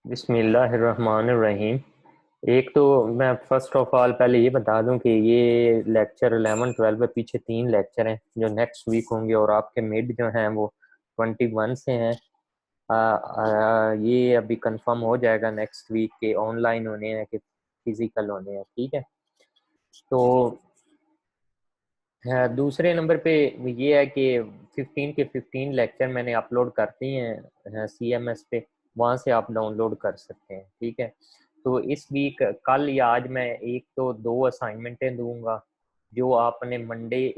बिस्मिल्लाहिर्रहमानिर्रहीम। एक तो मैं फर्स्ट ऑफ ऑल पहले ये बता दूं कि ये लेक्चर 11 12 है, पीछे 3 लेक्चर हैं जो नेक्स्ट वीक होंगे और आपके मिड जो हैं वो 21 से हैं। ये अभी कंफर्म हो जाएगा नेक्स्ट वीक के ऑनलाइन होने हैं कि फिजिकल होने हैं, ठीक है। तो दूसरे नंबर पे ये है कि 15 के 15 लेक्चर मैंने अपलोड कर दिए हैं CMS पे, वहाँ से आप डाउनलोड कर सकते हैं, ठीक है। तो इस वीक कल या आज मैं एक तो दो असाइनमेंटें दूंगा जो आपने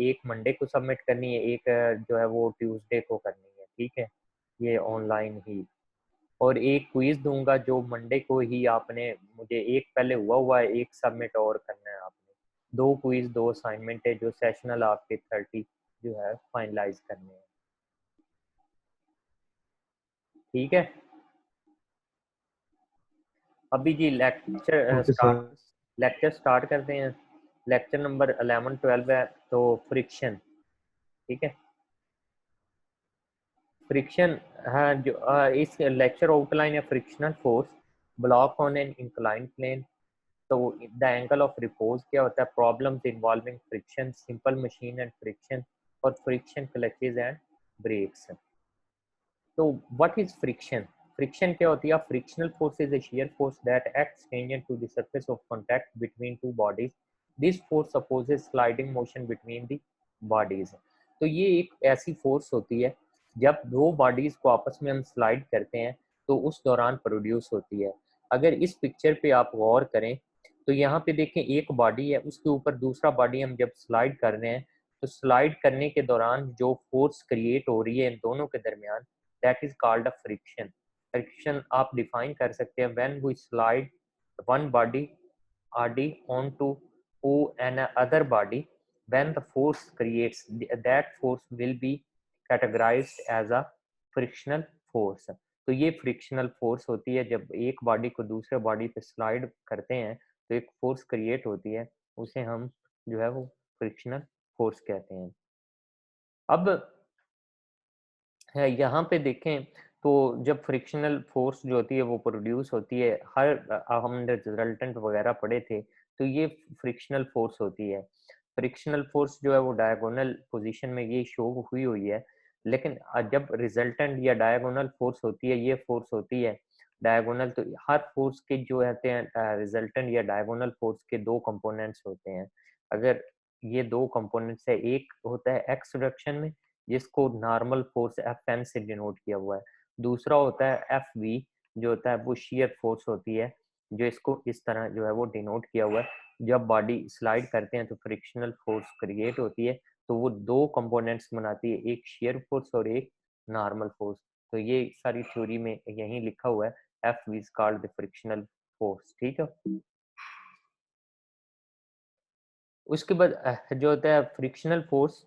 एक मंडे को सबमिट करनी है, एक जो है वो ट्यूसडे को करनी है, ठीक है, ये ऑनलाइन ही। और एक क्विज दूंगा जो मंडे को ही आपने, मुझे एक पहले हुआ हुआ है, एक सबमिट और करना है आपने। दो क्विज दो असाइनमेंट है जो सेशनल आपके 30 जो है फाइनलाइज करने हैं, ठीक है। अभी जी ओके सर। लेक्चर स्टार्ट करते हैं। लेक्चर नंबर 11 12 है, तो फ्रिक्शन, ठीक है। फ्रिक्शन, हाँ, जो इस लेक्चर आउटलाइन है frictional force block on an incline plane. तो द एंगल ऑफ रिपोज क्या होता है, problems involving friction, simple machine and friction, और फ्रिक्शन क्लचेज एंड ब्रेक्स। तो व्हाट इज फ्रिक्शन? फ्रिक्शन क्या होती है? Frictional force is a shear force that acts tangent to the surface of contact between two bodies. This force opposes sliding motion between the bodies. तो ये एक ऐसी force होती है जब दो बॉडीज को आपस में हम स्लाइड करते हैं तो उस दौरान प्रोड्यूस होती है। अगर इस पिक्चर पे आप गौर करें तो यहाँ पे देखें, एक बॉडी है, उसके ऊपर दूसरा बॉडी हम जब स्लाइड कर रहे हैं तो स्लाइड करने के दौरान जो फोर्स क्रिएट हो रही है इन दोनों के दरमियान, that is called a friction. Friction आप define कर सकते हैं when we slide one body RD onto an other body, when the force creates that force will be categorized as a frictional force. तो ये फ्रिक्शनल फोर्स होती है जब एक बॉडी को दूसरे बॉडी पे स्लाइड करते हैं तो एक फोर्स क्रिएट होती है, उसे हम जो है वो फ्रिक्शनल फोर्स कहते हैं। अब है यहाँ पे देखें तो जब फ्रिक्शनल फोर्स जो होती है वो प्रोड्यूस होती है, हमने रिजल्टेंट वगैरह पढ़े थे, तो ये फ्रिक्शनल फोर्स होती है। फ्रिक्शनल फोर्स जो है वो डायगोनल पोजीशन में ये शो हुई है, लेकिन जब रिजल्टेंट या डायगोनल फोर्स होती है, ये फोर्स होती है डायगोनल। तो हर फोर्स के जो होते हैं रिजल्टेंट या डायगोनल फोर्स के दो कंपोनेंट्स होते हैं। अगर ये दो कंपोनेंट्स है, एक होता है एक्स डायरेक्शन में जिसको नॉर्मल फोर्स एफ एन से डिनोट किया हुआ है, दूसरा होता है एफ वी जो होता है वो शेयर फोर्स होती है, जो इसको इस तरह जो है वो डिनोट किया हुआ है। जब बॉडी स्लाइड करते हैं तो फ्रिक्शनल फोर्स क्रिएट होती है, तो वो दो कंपोनेंट्स बनाती है, एक शेयर फोर्स और एक नॉर्मल फोर्स। तो ये सारी थ्योरी में यही लिखा हुआ है, F V is called the frictional force, ठीक है। उसके बाद जो होता है frictional force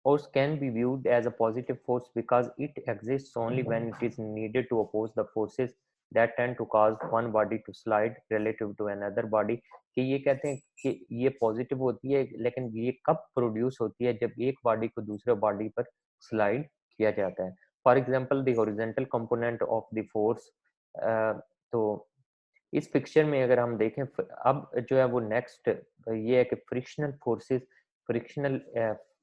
force can be viewed as a positive force because it exists only when it is needed to oppose the forces that tend to cause one body to slide relative to another body। कि ये कहते हैं कि ये positive होती है, लेकिन ये कब प्रोड्यूस होती है? जब एक बॉडी को दूसरे बॉडी पर स्लाइड किया जाता है। For example the horizontal component of the force. तो इस पिक्चर में अगर हम देखें अब जो है वो नेक्स्ट ये है कि फ्रिक्शनल फोर्सेस, फ्रिक्शनल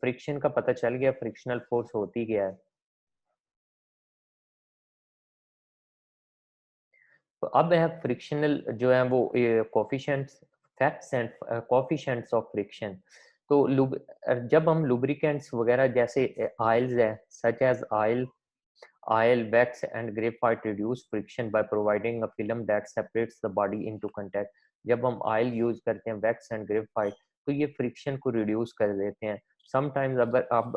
फ्रिक्शन का पता चल गया, फ्रिक्शनल फोर्स होती क्या है। तो अब है फ्रिक्शनल जो है वो coefficients, facts and coefficients of friction. तो जब हम लुब्रिकेंट्स वगैरह जैसे ऑयल्स है, such as oil wax and graphite reduce friction by providing a film that separates the body into contact. जब हम ऑयल यूज करते हैं, वैक्स एंड ग्रेफाइट, तो ये फ्रिक्शन को रिड्यूस कर देते हैं। समटाइम्स अगर आप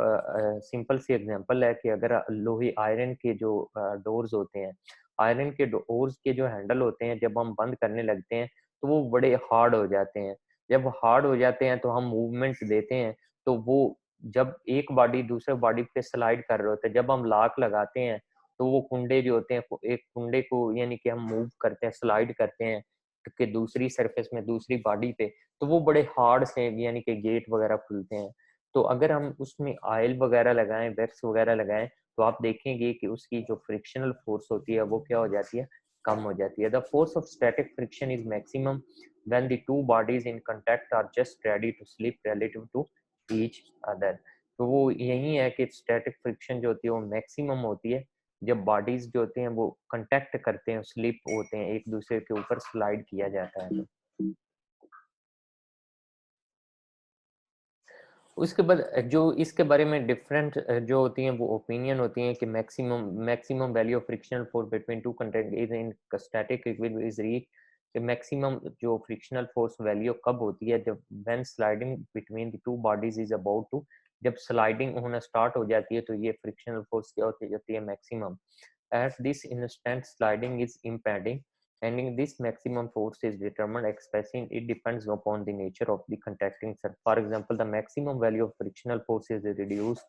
सिंपल सी एग्जांपल है कि अगर लोहे आयरन के जो डोर्स होते हैं, आयरन के डोर्स के जो हैंडल होते हैं, जब हम बंद करने लगते हैं तो वो बड़े हार्ड हो जाते हैं। जब हार्ड हो जाते हैं तो हम मूवमेंट देते हैं, तो वो जब एक बॉडी दूसरे बॉडी पे स्लाइड कर रहे होते हैं, जब हम लॉक लगाते हैं तो वो कुंडे जो होते हैं, एक कुंडे को यानी कि हम मूव करते हैं, स्लाइड करते हैं कि दूसरी सरफेस में दूसरी बॉडी पे, तो वो बड़े हार्ड से यानी कि गेट वगैरह खुलते हैं। तो अगर हम उसमें ऑयल वगैरह लगाएं, वैक्स वगैरह लगाएं, तो आप देखेंगे कि उसकी जो फ्रिक्शनल फोर्स होती है वो क्या हो जाती है, कम हो जाती है। The force of static friction is maximum when the two bodies in contact are just ready to slip relative to each other. तो वो यही है कि स्टैटिक फ्रिक्शन जो होती है वो मैक्सिमम होती है जब बॉडीज जो होते हैं वो कांटेक्ट करते हैं, स्लिप होते हैं, एक दूसरे के ऊपर स्लाइड किया जाता है। उसके बाद जो इसके बारे में डिफरेंट जो होती हैं वो ओपिनियन होती हैं कि maximum value of frictional force between two content is in static equilibrium is reach. कि मैक्सिमम जो फ्रिक्शनल फोर्स वैल्यू कब होती है, जब when sliding between the two bodies is about to, जब स्लाइडिंग होना स्टार्ट हो जाती है तो ये फ्रिक्शनल फोर्स क्या होती जाती है, maximum. At this instant, sliding is impending, and this maximum force is determined expressing it depends upon the nature of the contacting surface. For example, the maximum value of frictional force is reduced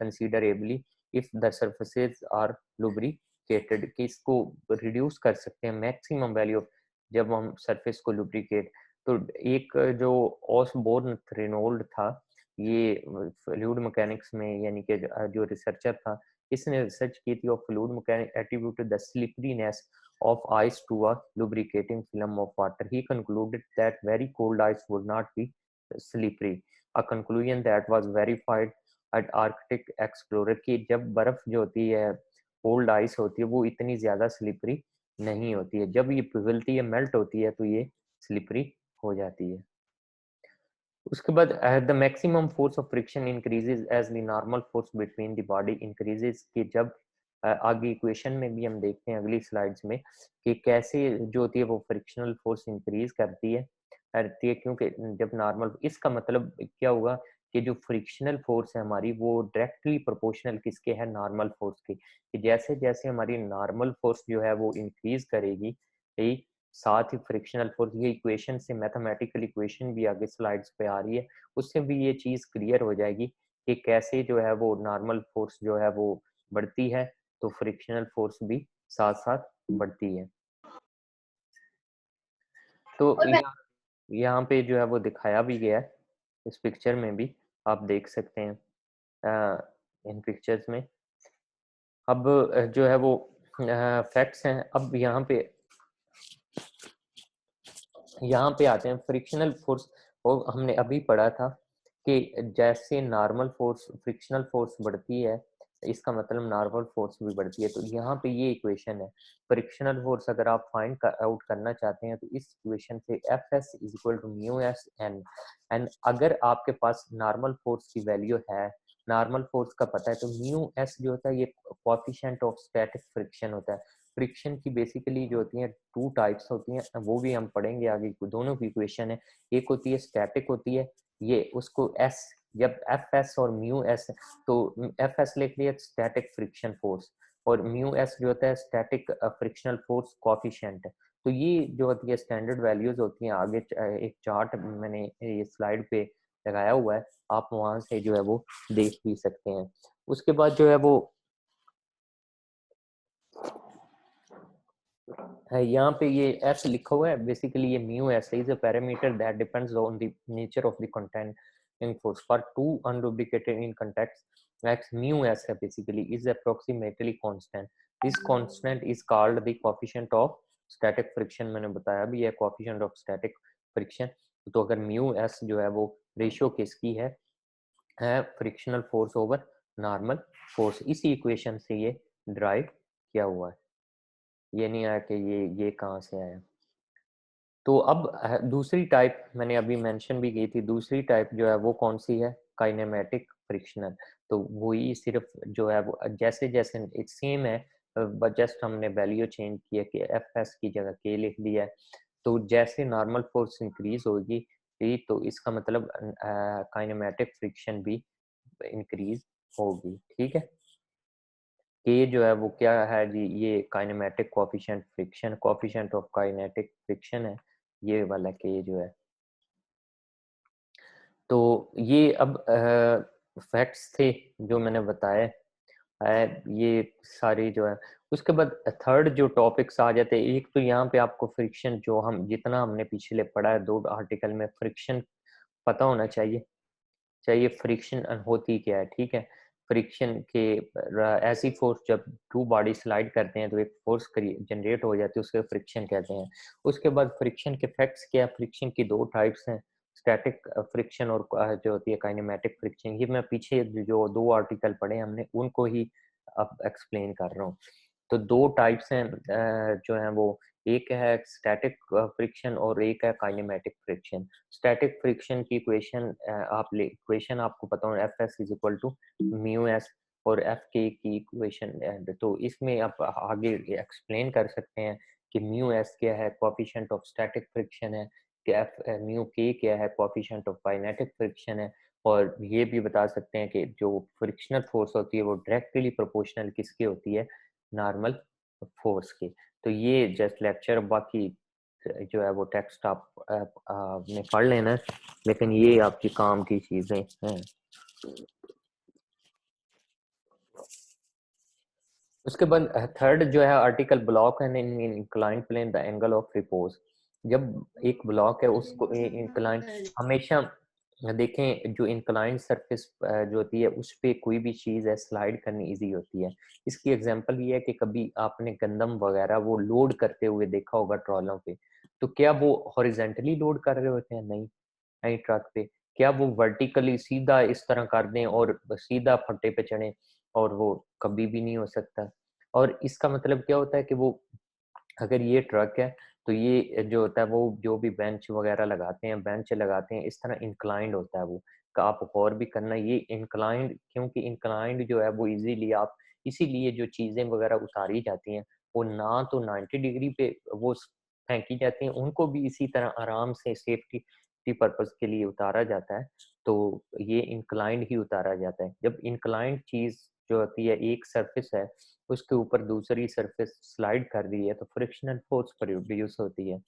considerably if the surfaces are lubricated. कि इसको reduce कर सकते हैं maximum value of, जब हम surface को lubricate। तो एक जो ऑसबोर्न रेनोल्ड था, ये फ्लूइड मैकेनिक्स में यानी कि जो रिसर्चर था, इसने रिसर्च की थी of fluid mechanics attributed the slipperiness of ice to a lubricating film of water. He concluded that very cold ice would not be slippery, a conclusion that was verified at Arctic Explorer कि जब बर्फ जो होती है, cold ice होती है, वो इतनी ज्यादा स्लिपरी नहीं होती है, जब ये पिघलती है, मेल्ट होती है, तो ये स्लिपरी हो जाती है। उसके बाद the maximum force of friction increases as the normal force between the body increases. कि जब आगे इक्वेशन में भी हम देखते हैं अगली स्लाइड्स में कि कैसे जो होती है वो फ्रिक्शनल फोर्स इंक्रीज करती है क्योंकि जब नॉर्मल, इसका मतलब क्या हुआ कि जो फ्रिक्शनल फोर्स है हमारी वो डायरेक्टली प्रोपोर्शनल किसके है, नॉर्मल फोर्स के। कि जैसे जैसे हमारी नॉर्मल फोर्स जो है वो इंक्रीज करेगी, साथ ही फ्रिक्शनल फोर्स, ये इक्वेशन से मैथमेटिकल इक्वेशन भी आगे स्लाइड्स पे आ रही है, उससे भी ये चीज क्लियर हो जाएगी कि कैसे जो है वो नॉर्मल फोर्स जो है वो बढ़ती है तो फ्रिक्शनल फोर्स भी साथ साथ बढ़ती है। तो यहाँ पे जो है वो दिखाया भी गया है, इस पिक्चर में भी आप देख सकते हैं इन पिक्चर्स में। अब जो है वो फैक्ट्स हैं। अब यहाँ पे आते हैं फ्रिक्शनल फोर्स। और हमने अभी पढ़ा था कि जैसे नॉर्मल फोर्स, फ्रिक्शनल फोर्स बढ़ती है, इसका मतलब नॉर्मल फोर्स भी बढ़ती है। तो यहाँ पे ये इक्वेशन है, फ्रिक्शनल फोर्स अगर आप फाइंड आउट करना चाहते हैं तो इस इक्वेशन से F S is equal to mu S N. And अगर आपके पास नॉर्मल फोर्स की वैल्यू है, नॉर्मल फोर्स का पता है, तो म्यू एस जो होता है ये कोएफिशिएंट ऑफ स्टैटिक फ्रिक्शन होता है। फ्रिक्शन की बेसिकली जो होती हैं टू टाइप्स होती हैं, वो भी हम पढ़ेंगे आगे, दोनों की इक्वेशन है। एक होती है स्टैटिक होती है, ये उसको एस, जब एफ एस और म्यू एस, तो एफ एस लिख लिया स्टैटिक फ्रिक्शन फोर्स, और म्यू एस जो होता है स्टैटिक फ्रिक्शनल फोर्स कोएफिशिएंट। तो ये जो होती है स्टैंडर्ड वैल्यूज होती हैं। आगे एक चार्ट मैंने ये स्लाइड पे लगाया हुआ है, आप वहां से जो है वो देख भी सकते हैं। उसके बाद जो है वो है, यहाँ पे ये एस लिखा हुआ है, बेसिकली ये mu s is a parameter that depends on the nature of the content in force for two unlubricated in contacts x mu s है basically is approximately constant. This constant is called the coefficient of static friction. मैंने बताया भी है coefficient of static friction. तो अगर mu S जो है वो रेशियो किसकी है frictional force over normal force. इसी इक्वेशन से ये ड्राइव किया हुआ है, ये नहीं आया कि ये कहाँ से आया। तो अब दूसरी टाइप मैंने अभी मेंशन भी की थी, दूसरी टाइप जो है वो कौन सी है, काइनेमेटिक फ्रिक्शनल। तो वही सिर्फ जो है वो जैसे जैसे सेम है, बट जस्ट हमने वैल्यू चेंज किया कि एफ एस की जगह के लिख दिया है। तो जैसे नॉर्मल फोर्स इंक्रीज होगी तो इसका मतलब काइनेमेटिक फ्रिक्शन भी इंक्रीज होगी। ठीक है, के जो है वो क्या है जी, ये kinematic coefficient friction, coefficient of kinetic friction है ये वाला के जो है। तो ये अब फैक्ट्स थे जो मैंने बताए है, ये सारी जो है। उसके बाद थर्ड जो टॉपिक्स आ जाते हैं, एक तो यहाँ पे आपको फ्रिक्शन, जो हम जितना हमने पिछले पढ़ा है 2 आर्टिकल में, फ्रिक्शन पता होना चाहिए फ्रिक्शन होती क्या है। ठीक है, फ्रिक्शन के ऐसी फोर्स जब टू बॉडी स्लाइड करते हैं तो एक फोर्स जनरेट हो जाती है, उसके फ्रिक्शन कहते हैं। उसके बाद फ्रिक्शन के इफेक्ट्स क्या है? फ्रिक्शन की दो टाइप्स हैं, स्टैटिक फ्रिक्शन और जो होती है काइनेमेटिक फ्रिक्शन। ये मैं पीछे जो दो आर्टिकल पढ़े हमने उनको ही अब एक्सप्लेन कर रहा हूँ। तो दो टाइप्स हैं जो हैं वो, एक है स्टैटिक फ्रिक्शन और एक है काइनेमेटिक फ्रिक्शन। स्टैटिक फ्रिक्शन की इक्वेशन इक्वेशन आपको पता हो, F S is equal to mu S, और एफ के की इक्वेशन। तो इसमें आप आगे एक्सप्लेन कर सकते हैं कि म्यू एस क्या है, कोएफिशिएंट ऑफ स्टैटिक फ्रिक्शन है, कि एफ म्यू के क्या है, कोएफिशिएंट ऑफ काइनेटिक फ्रिक्शन है। और ये भी बता सकते हैं कि जो फ्रिक्शनल फोर्स होती है वो डायरेक्टली प्रोपोर्शनल किसकी होती है? नॉर्मल फोर्स की। तो ये जस्ट लेक्चर, बाकी जो है वो टेक्स्ट आपने पढ़ लेना है, लेकिन ये आपकी काम की चीजें हैं। उसके बाद थर्ड जो है article, block and in inclined plane the angle of repose. जब एक ब्लॉक है उसको इंक्लाइन, हमेशा देखें जो इंक्लाइंड सरफेस जो होती है उस पे कोई भी चीज है स्लाइड करनी इजी होती है। इसकी एग्जांपल ये है कि कभी आपने गंदम वगैरह वो लोड करते हुए देखा होगा ट्रॉलों पे, तो क्या वो हॉरिजेंटली लोड कर रहे होते हैं? नहीं। नहीं ट्रक पे क्या वो वर्टिकली सीधा इस तरह कर दें और सीधा फट्टे पे चढ़े? और वो कभी भी नहीं हो सकता। और इसका मतलब क्या होता है कि वो, अगर ये ट्रक है तो ये जो होता है वो जो भी बेंच वगैरह लगाते हैं, बेंच लगाते हैं, इस तरह इंक्लाइंड होता है वो। का आप गौर भी करना, ये इंक्लाइंड, क्योंकि इंक्लाइंड जो है वो इजीली आप, इसीलिए जो चीजें वगैरह उतारी जाती हैं वो ना तो 90 डिग्री पे वो फेंकी जाती हैं, उनको भी इसी तरह आराम से सेफ्टी पर्पज के लिए उतारा जाता है। तो ये इंक्लाइंड ही उतारा जाता है। जब इंक्लाइंड चीज जो होती है, एक सरफेस है उसके ऊपर दूसरी सरफेस स्लाइड कर रही है, तो फ्रिक्शनल फोर्स प्रोड्यूस होती है।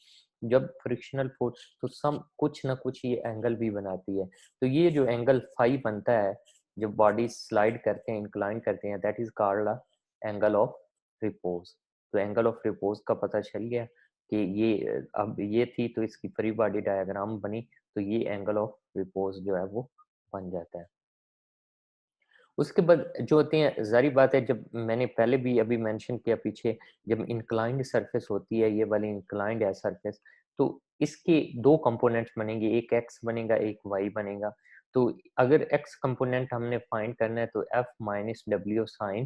जब फ्रिक्शनल फोर्स, तो सम कुछ ना कुछ ये एंगल भी बनाती है। तो ये जो एंगल फाई बनता है जब बॉडी स्लाइड करते हैं, इंक्लाइन करते हैं, that is called angle of repose. तो एंगल ऑफ रिपोज का पता चल गया कि ये अब ये थी तो इसकी फ्री बॉडी डायग्राम बनी, तो ये एंगल ऑफ रिपोज जो है वो बन जाता है। उसके बाद जो होते हैं, जारी बात है, जब मैंने पहले भी अभी मेंशन किया पीछे, जब इंक्लाइंड सरफेस होती है, ये वाली इंक्लाइंड है सरफेस, तो इसके दो कंपोनेंट्स बनेंगे, एक एक्स बनेगा एक वाई बनेगा। तो अगर एक्स कंपोनेंट हमने फाइंड करना है तो F minus W sine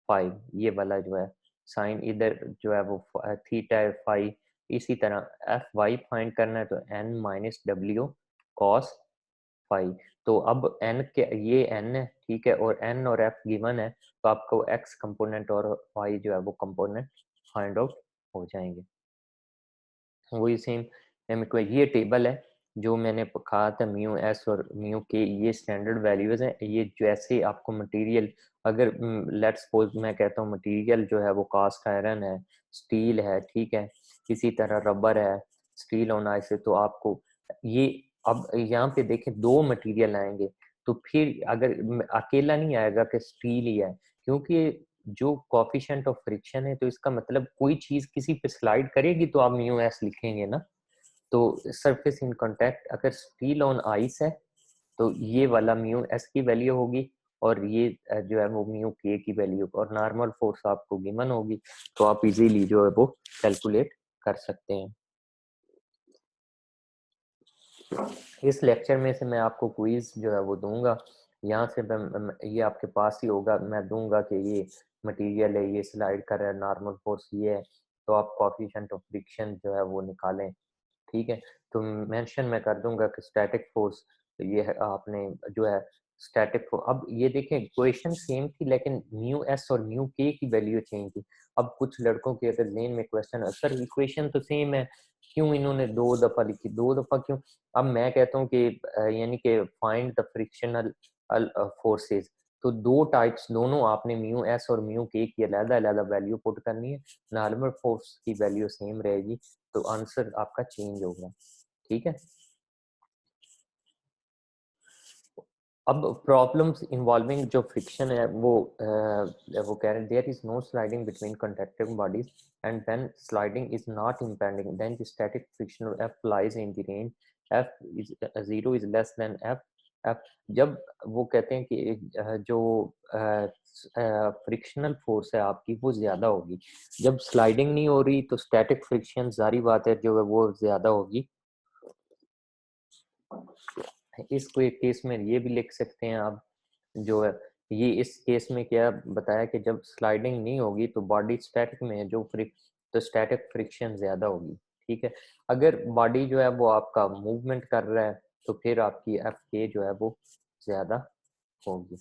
phi, ये वाला जो है साइन इधर जो है वो थीटा है फाई। इसी तरह एफ वाई फाइंड करना है तो N minus W cos phi. तो अब एन के, ये एन है ठीक है, और एन और एफ गिवन है, तो आपको एक्स कंपोनेंट और वाई जो है वो कंपोनेंट फाइंड आउट हो जाएंगे। वही सेम ये टेबल है जो मैंने कहा था, म्यू एस और म्यू के, ये स्टैंडर्ड वैल्यूज हैं। ये जैसे आपको मटेरियल, अगर लेट्स सपोज मैं कहता हूँ मटेरियल जो है वो कास्ट आयरन है, स्टील है, ठीक है, इसी तरह रबर है, स्टील होना ऐसे, तो आपको ये, अब यहाँ पे देखें दो मटेरियल आएंगे, तो फिर अगर अकेला नहीं आएगा कि स्टील ही है, क्योंकि जो कोफिशिएंट ऑफ फ्रिक्शन है, तो इसका मतलब कोई चीज किसी पे स्लाइड करेगी तो आप म्यू एस लिखेंगे ना। तो सरफेस इन कांटेक्ट, अगर स्टील ऑन आइस है तो ये वाला म्यू एस की वैल्यू होगी, और ये जो है वो म्यू के की वैल्यू, और नॉर्मल फोर्स आपको गिवन होगी, तो आप इजीली जो है वो कैलकुलेट कर सकते हैं। इस लेक्चर में से मैं आपको क्विज जो है वो दूंगा, यहाँ से ये आपके पास ही होगा, मैं दूंगा कि ये मटेरियल है, ये स्लाइड कर रहा है, नॉर्मल फोर्स ये है, तो आप कोएफिशिएंट ऑफ फ्रिक्शन जो है वो निकालें, ठीक है। तो मेंशन मैं कर दूंगा कि स्टैटिक फोर्स ये है, आपने जो है स्टैटिक फोर्स, अब ये देखें इक्वेशन सेम थी लेकिन म्यू एस और म्यू के की वैल्यू चेंज थी। अब कुछ लड़कों के अगर जेन में क्वेश्चन है, सर इक्वेशन तो सेम है, क्यों इन्होंने दो दफा लिखी, दो दफा क्यों? अब मैं कहता हूँ कि यानी कि फाइंड द फ्रिक्शनल फोर्सेस, तो दो टाइप्स, दोनों आपने म्यू एस और म्यू के की अलग अलग वैल्यू पुट करनी है, नॉर्मल फोर्स की वैल्यू सेम रहेगी, तो आंसर आपका चेंज होगा, ठीक है। अब प्रॉब्लम्स इन्वॉल्विंग जो फ्रिक्शन है वो कह रहे हैं, there is no sliding between conducting bodies and when sliding is not impending then the static friction F lies in the range F is 0 is less than F जब वो कहते हैं कि जो फ्रिक्शनल फोर्स है आपकी वो ज्यादा होगी, जब स्लाइडिंग नहीं हो रही तो स्टैटिक फ्रिक्शन जारी बात है जो है वो ज्यादा होगी। इसको एक केस में ये भी लिख सकते हैं आप, जो है ये इस केस में क्या बताया कि जब स्लाइडिंग नहीं होगी तो बॉडी स्टैटिक में है, जो तो स्टैटिक फ्रिक्शन ज्यादा होगी। ठीक है, अगर बॉडी जो है वो आपका मूवमेंट कर रहा है तो फिर आपकी एफ के जो है वो ज्यादा होगी।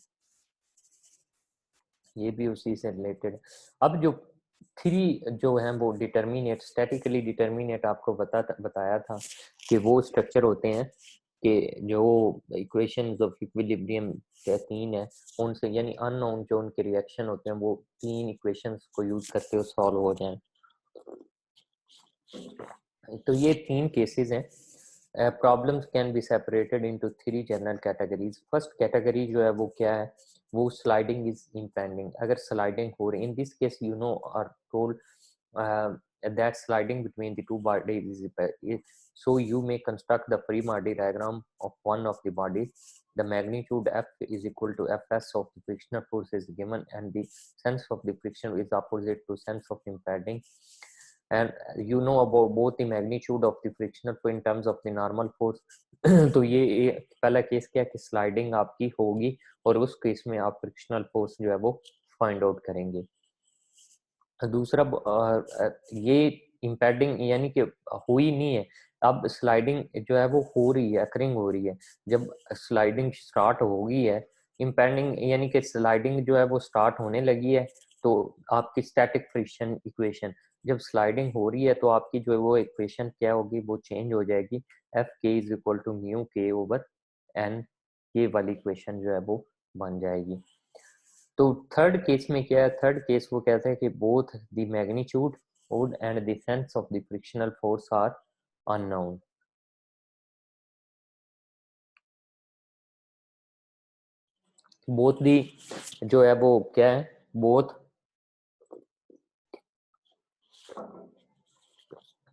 ये भी उसी से रिलेटेड। अब जो थ्री जो है वो डिटर्मिनेट, स्टैटिकली डिटर्मिनेट आपको बताया था कि वो स्ट्रक्चर होते हैं कि जो इक्वेशंस ऑफ इक्विलिब्रियम के तीन है उनसे, यानी अननोन जो उनके रिएक्शन होते हैं वो तीन इक्वेशंस को यूज करते हुए सॉल्व हो जाएं। तो ये तीन केसेस हैं। Problems can be separated into three general categories. First category जो है वो क्या है, वो स्लाइडिंग इज इम्पेंडिंग। अगर स्लाइडिंग हो रही, in this case you know are told that sliding between the two bodies is, so you may construct the free body diagram of one of the bodies. The magnitude F is equal to Fs of the frictional force is given, and the sense of the friction is opposite to sense of impending. And you know about both the magnitude of the frictional force in terms of the normal force. तो ये पहला case क्या है कि sliding आपकी होगी और उस केस में आप फ्रिक्शनल फोर्स जो है वो फाइंड आउट करेंगे। दूसरा ये इम्पैडिंग यानी कि हुई नहीं है, अब स्लाइडिंग जो है वो हो रही है, अकरिंग हो रही है। जब स्लाइडिंग स्टार्ट हो गई है, इम्पैडिंग यानी कि स्लाइडिंग जो है वो स्टार्ट होने लगी है, तो आपकी स्टैटिक फ्रिक्शन इक्वेशन जब स्लाइडिंग हो रही है तो आपकी जो है वो इक्वेशन क्या होगी, वो चेंज हो जाएगी। एफ के इज इक्वल टू म्यू के ओवर एन, ये वाली इक्वेशन जो है वो बन जाएगी। तो थर्ड केस में क्या है, थर्ड केस वो कहते हैं कि both the magnitude and the sense of the frictional force are unknown. Both the जो है वो क्या है, both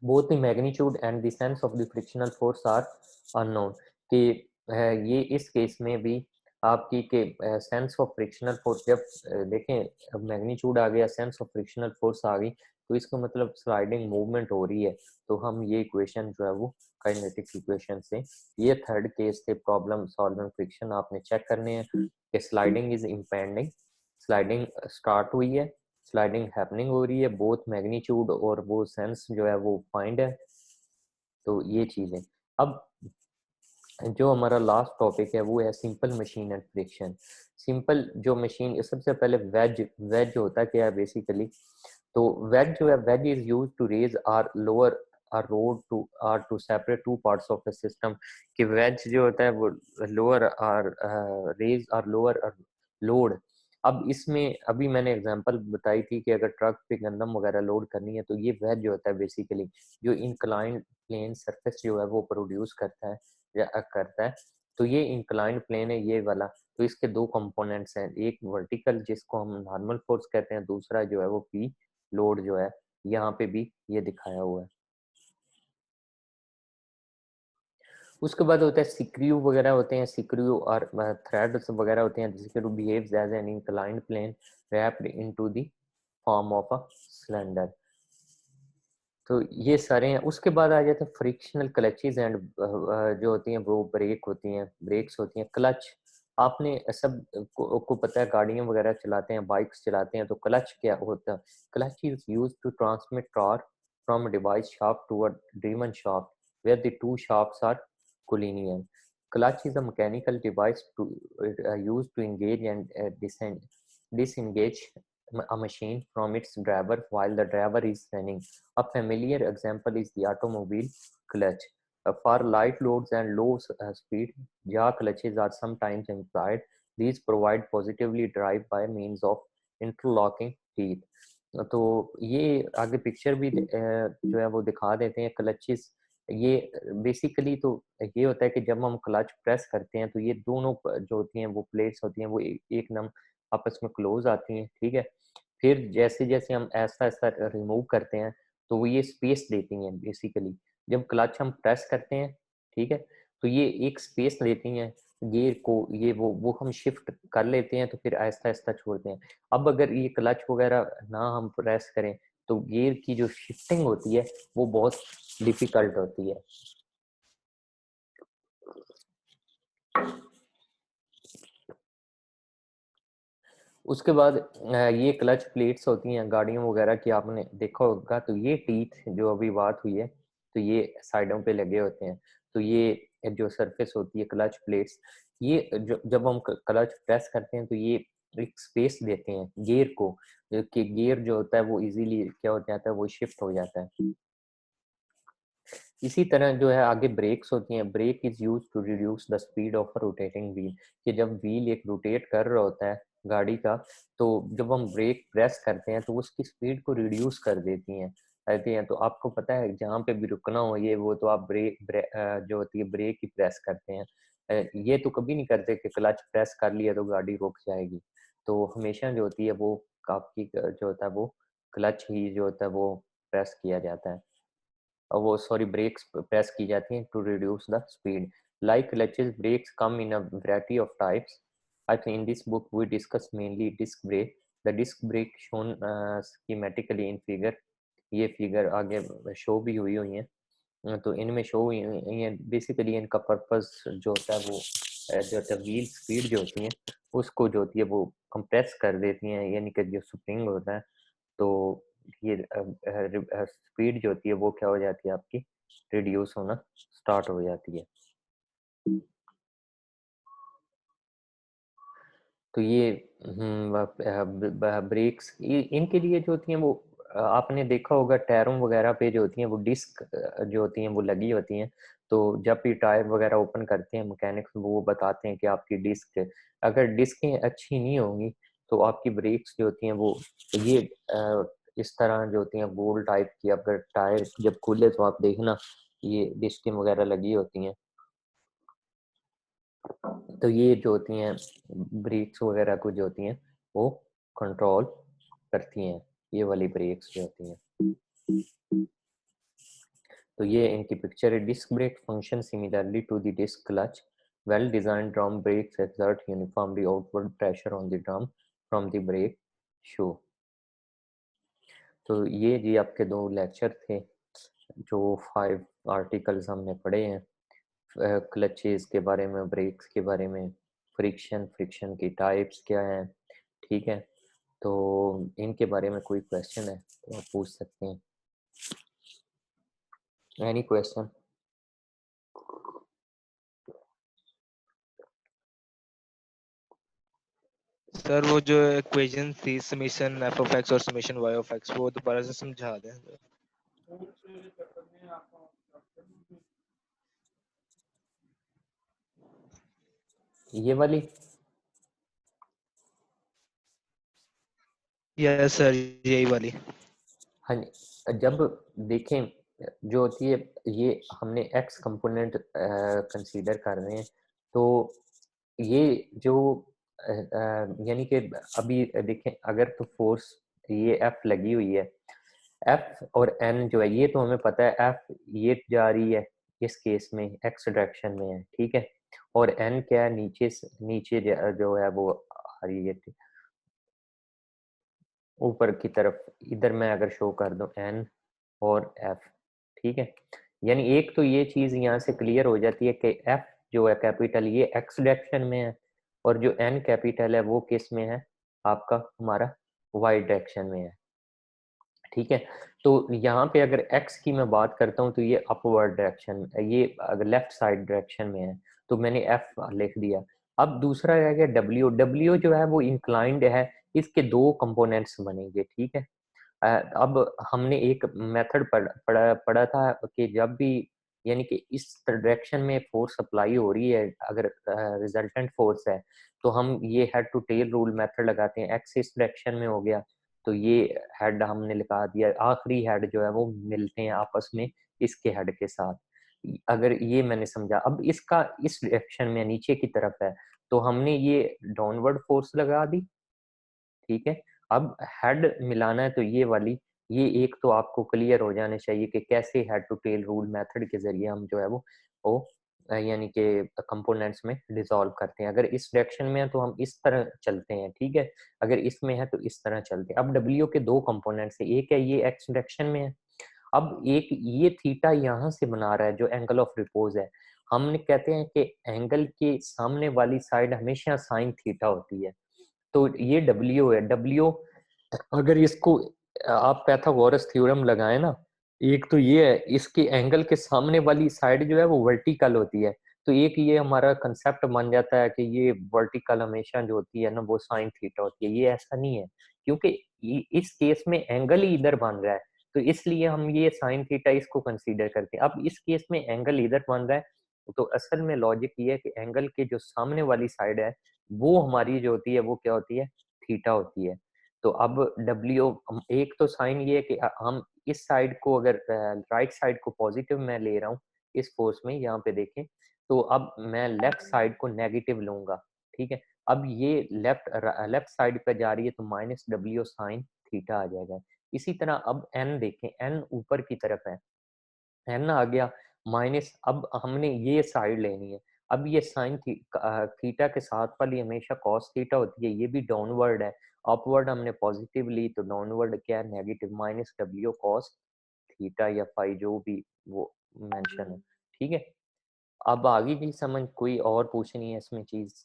both the magnitude and the sense of the frictional force are unknown। कि ये इस केस में भी आपकी के सेंस ऑफ फ्रिक्शनल फोर्स जब देखें मैग्नीट्यूड आ गया, सेंस ऑफ फ्रिक्शनल फोर्स आ गई, तो इसका मतलब स्लाइडिंग मूवमेंट हो रही है, तो हम ये इक्वेशन जो है वो काइनेटिक इक्वेशन से, ये थर्ड केस थे प्रॉब्लम सॉल्विंग फ्रिक्शन, आपने चेक करने हैं कि sliding is impending, sliding start हुई है, स्लाइडिंग हैपनिंग हो रही है, बोथ मैग्नीट्यूड और वो सेंस जो है वो फाइंड है। तो ये चीज है। अब जो हमारा लास्ट टॉपिक है वो है simple machine and friction. Simple जो मशीन, सबसे पहले वेज, वेज होता क्या है बेसिकली, तो वेज जो है, wedge is use to raise or lower or road to separate two parts of the system. कि वेज जो होता है वो lower or raise or lower load. अब इसमें अभी मैंने एग्जांपल बताई थी कि अगर ट्रक पे गंदम वगैरह लोड करनी है तो ये वेज जो होता है बेसिकली जो इंक्लाइंड प्लेन सरफेस जो है वो प्रोड्यूस करता है या करता है। तो ये इंक्लाइंड प्लेन है ये वाला, तो इसके दो कंपोनेंट्स हैं, एक वर्टिकल जिसको हम नॉर्मल फोर्स कहते हैं, दूसरा जो है वो पी लोड जो है, यहाँ पे भी ये दिखाया हुआ है। उसके बाद होता है सिक्रियो वगैरह होते हैं, सिक्रियो और थ्रेड्स वगैरह होते हैं, जिसके behaves as an inclined plane wrapped into the form of a cylinder. तो ये सारे हैं। उसके बाद आ जाते हैं फ्रिक्शनल क्लचेज एंड जो होती हैं वो ब्रेक होती हैं, ब्रेक्स होती हैं। क्लच आपने सब को पता है, गाड़ियां वगैरह चलाते हैं, बाइक्स चलाते हैं, तो क्लच क्या होता है, clutch is used to transmit torque from device shaft to a driven shaft where the two shafts are collinear. Clutch is a mechanical device used to engage and disengage a machine from its driver while the driver is running. A familiar example is the automobile clutch. For light loads and low speed, yaw clutches are sometimes employed. These provide positively drive by means of interlocking teeth. तो ये आगे picture भी जो है वो दिखा देते हैं क्लचेस। ये बेसिकली तो ये होता है कि जब हम क्लच प्रेस करते हैं तो ये दोनों जो होती हैं वो प्लेट्स होती हैं वो एक नम आपस में क्लोज आती हैं, ठीक है। फिर जैसे जैसे हम ऐसा ऐसा रिमूव करते हैं तो वो ये स्पेस देती हैं बेसिकली। जब क्लच हम प्रेस करते हैं, ठीक है, तो ये एक स्पेस देती हैं, गियर को ये वो हम शिफ्ट कर लेते हैं तो फिर आहिस्ता आहिस्ता छोड़ते हैं। अब अगर ये क्लच वगैरह ना हम प्रेस करें तो गियर की जो शिफ्टिंग होती है वो बहुत डिफिकल्ट होती है। उसके बाद ये क्लच प्लेट्स होती हैं गाड़ियों वगैरह की, आपने देखा होगा। तो ये टीथ जो अभी बात हुई है तो ये साइडों पे लगे होते हैं। तो ये जो सरफेस होती है क्लच प्लेट्स, ये जब हम क्लच प्रेस करते हैं तो ये एक स्पेस देते हैं गियर को, कि गियर जो होता है वो इजीली क्या हो जाता है, वो शिफ्ट हो जाता है। इसी तरह जो है आगे ब्रेक्स होती हैं। Brake is use to reduce the speed of a rotating wheel, कि जब व्हील एक रोटेट कर रहा होता है गाड़ी का, तो जब हम ब्रेक प्रेस करते हैं तो उसकी स्पीड को रिड्यूस कर देती हैं कहती हैं। तो आपको पता है जहाँ पे भी रुकना हो ये वो, तो आप जो होती है ब्रेक ही प्रेस करते हैं। ये तो कभी नहीं करते कि क्लच प्रेस कर लिया तो गाड़ी रुक जाएगी। तो हमेशा जो होती है वो आपकी जो होता है वो क्लच ही जो होता है वो प्रेस किया जाता है, वो सॉरी ब्रेक्स प्रेस की जाती हैं to reduce the speed. Like clutches brakes come in a variety of types. I think in this book we discuss mainly disc brake. The disc brake shown schematically in figure, ये figure आगे show भी हुई हैं। तो इनमें show हुई हैं basically. इनका पर्पस जो होता है वो जो होता है व्हील स्पीड जो होती है उसको जो होती है वो कंप्रेस कर देती हैं, यानी कि जो स्प्रिंग होता है तो ये स्पीड जो होती है वो क्या हो जाती है आपकी, रिड्यूस होना स्टार्ट हो जाती है। तो ये ब्रेक्स इनके लिए जो होती हैं वो आपने देखा होगा टायरों वगैरह पे जो होती हैं वो डिस्क जो होती हैं वो लगी होती हैं। तो जब भी टायर वगैरह ओपन करते हैं मैकेनिक्स वो बताते हैं कि आपकी डिस्क, अगर डिस्कें अच्छी नहीं होंगी तो आपकी ब्रेक्स जो होती हैं वो ये इस तरह जो होती हैं गोल टाइप की, अगर टायर जब खुले तो आप देखना ये डिस्कें वगैरह लगी होती हैं। तो ये जो होती हैं ब्रेक्स वगैरह को जो होती हैं वो कंट्रोल करती हैं, ये वाली ब्रेक्स जो होती हैं। तो ये इनकी पिक्चर है। Disc brake function similarly to the disc clutch. Well designed drum brakes exert uniformly outward pressure on the drum from the brake shoe। तो ये जी आपके दो लेक्चर थे जो 5 आर्टिकल्स हमने पढ़े हैं, क्लचेस के बारे में, ब्रेक्स के बारे में, फ्रिक्शन की टाइप्स क्या हैं। ठीक है, तो इनके बारे में कोई क्वेश्चन है तो आप पूछ सकते हैं। Any question? सर वो जो इक्वेशन थी समेशन एफ ऑफ एक्स और समेशन वाई ऑफ एक्स, वो दोबारा से समझा दें सर। ये वाली? यस सर, यही वाली। हाँ जी, जब देखें जो होती है ये हमने एक्स कंपोनेंट कंसीडर कर रहे हैं, तो ये जो यानी कि अभी देखें अगर तो फोर्स ये एफ लगी हुई है, एफ और एन जो है ये तो हमें पता है, एफ ये जा रही है इस केस में एक्स डायरेक्शन में है, ठीक है, और एन क्या है नीचे जो है वो आ रही है ऊपर की तरफ। इधर मैं अगर शो कर दूं एन और एफ, ठीक है, यानी एक तो ये चीज यहाँ से क्लियर हो जाती है कि एफ जो है कैपिटल ये एक्स डायरेक्शन में है, और जो एन कैपिटल है वो किस में है, आपका हमारा वाई डायरेक्शन में है। ठीक है, तो यहाँ पे अगर एक्स की मैं बात करता हूँ तो ये अपवर्ड डायरेक्शन, ये अगर लेफ्ट साइड डायरेक्शन में है तो मैंने एफ लिख दिया। अब दूसरा रह गया डब्ल्यू। डब्ल्यू जो है वो इंक्लाइंड है, इसके दो कंपोनेंट्स बनेंगे, ठीक है। अब हमने एक मेथड पढ़ा था कि जब भी यानी कि इस डायरेक्शन में फोर्स अप्लाई हो रही है, अगर रिजल्टेंट फोर्स है तो हम ये head to tail rule method लगाते हैं। एक्स इस डायरेक्शन में हो गया तो ये हेड हमने लगा दिया, आखिरी हेड जो है वो मिलते हैं आपस में इसके हेड के साथ। अगर ये मैंने समझा, अब इसका इस डायरेक्शन में नीचे की तरफ है तो हमने ये डाउनवर्ड फोर्स लगा दी, ठीक है। अब हेड मिलाना है तो ये वाली, ये एक तो आपको क्लियर हो जाना चाहिए कि कैसे head to tail rule method के जरिए हम जो है वो यानी कि कंपोनेंट्स में डिसॉल्व करते हैं। अगर इस डायरेक्शन में है तो हम इस तरह चलते हैं, ठीक है। अगर इसमें है तो इस तरह चलते हैं। अब डब्ल्यू के दो कंपोनेंट्स है, एक है ये एक्स डायरेक्शन में है, अब एक ये थीटा यहाँ से बना रहा है जो एंगल ऑफ रिपोज है। हमने कहते हैं कि एंगल के सामने वाली साइड हमेशा साइन थीटा होती है। तो ये डब्ल्यू है, डब्ल्यू अगर इसको आप पाइथागोरस थ्योरम लगाए ना, एक तो ये है इसके एंगल के सामने वाली साइड जो है वो वर्टिकल होती है, तो एक ये हमारा कंसेप्ट मान जाता है कि ये वर्टिकल हमेशा जो होती है ना वो साइन थीटा होती है। ये ऐसा नहीं है, क्योंकि इस केस में एंगल ही इधर बन रहा है, तो इसलिए हम ये साइन थीटा इसको कंसीडर करते हैं। अब इस केस में एंगल इधर बन रहा है, तो असल में लॉजिक ये है कि एंगल के जो सामने वाली साइड है वो हमारी जो होती है वो क्या होती है, थीटा होती है। तो अब डब्ल्यू, एक तो साइन ये है कि हम इस साइड को अगर राइट साइड को पॉजिटिव मैं ले रहा हूँ इस फोर्स में, यहाँ पे देखें तो अब मैं लेफ्ट साइड को नेगेटिव लूंगा, ठीक है। अब ये लेफ्ट साइड पे जा रही है तो माइनस डब्ल्यू साइन थीटा आ जाएगा। इसी तरह अब एन देखें, एन ऊपर की तरफ है ना, आ गया माइनस। अब हमने ये साइड लेनी है, अब ये साइन थीटा के साथ वाली हमेशा कॉस थीटा होती है, ये भी डाउनवर्ड है। अपवर्ड हमने पॉजिटिव ली तो डाउनवर्ड क्या है, negative minus W cos theta या फाई जो भी वो मेंशन है, ठीक है। अब आगे की समझ कोई और पूछनी है इसमें चीज?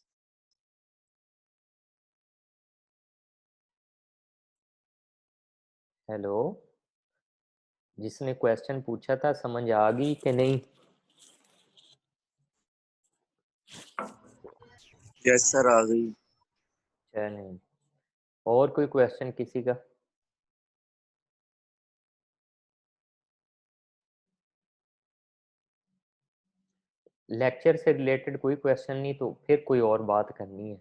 हेलो, जिसने क्वेश्चन पूछा था समझ आ गई कि नहीं? यस सर आ गई। चलें, और कोई क्वेश्चन किसी का? लेक्चर से रिलेटेड कोई क्वेश्चन नहीं तो फिर कोई और बात करनी है?